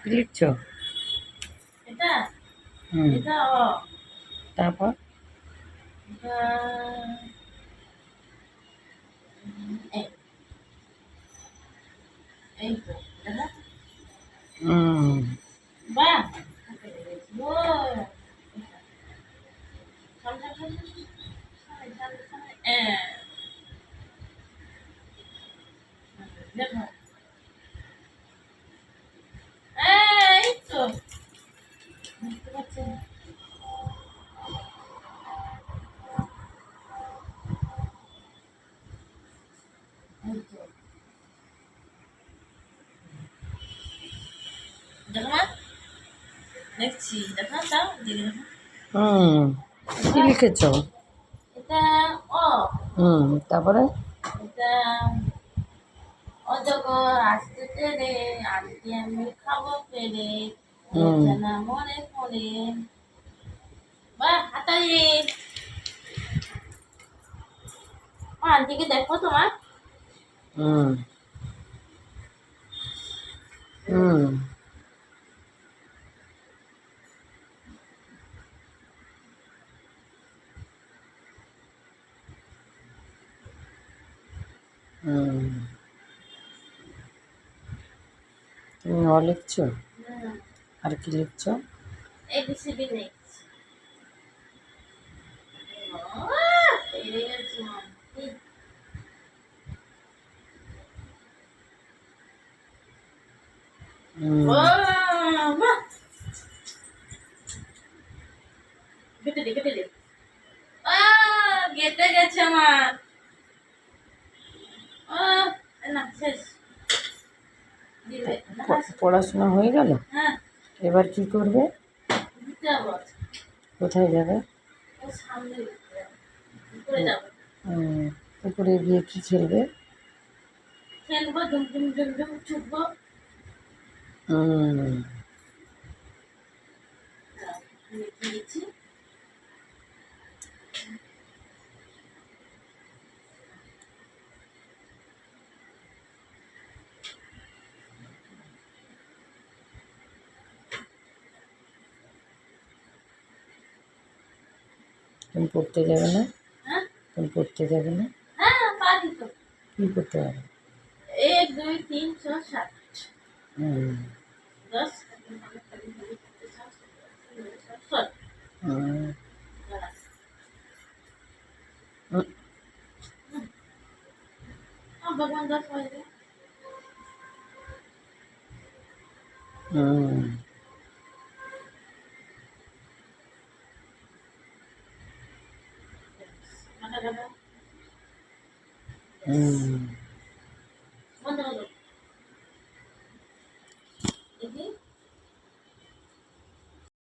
কি লিখছো? এটা হুম, এটা অ তারপর? এটা এই এই তো এটা হুম, বাহ ও সামনে সামনে সামনে সামনে সামনে দেখো এই তো বুঝতে পারছেন এই তো দেখো মা দেখছি দেখো তাও দিদি দেখো হুম, কি বাহ লিখেছো? এটা অ তারপরে? এটা অজগর আসতেছে রে আজকে আমি খাবো পেরে হুম, হয়েছে না মনে পড়ে বাহ হাতালি আন্টিকে দেখো তোমার হুম, হুম, হুম, তুমি অ লিখছো? আর কি লিখছো? এবিসিডি নেই পেরে গেছি ও হুম, মা কেটে দে কেটে দে গেটে গেছে আমার না শেষ দিবে না পড়াশোনা হয়ে গেল? হ্যাঁ এবার কি করবে? দিতে হবে কোথায় যাবে? সামনে উপরে উম, যাবো উপরে গিয়ে কি খেলবে? খেলবো ঝুম ঝুম ঝুম ঝুম ছুটবো হুম, লিখে দিচ্ছি তুমি পড়তে যাবে না? হ্যাঁ তুমি পড়তে যাবে না? হ্যাঁ পারি তো কি করতে হবে? 1 2 3 4 7 হুম, 10 সর হুম, হুম, ভগবান 10 হয়ে যায় হুম, মাথা কাটা হুম। বন্ধ করো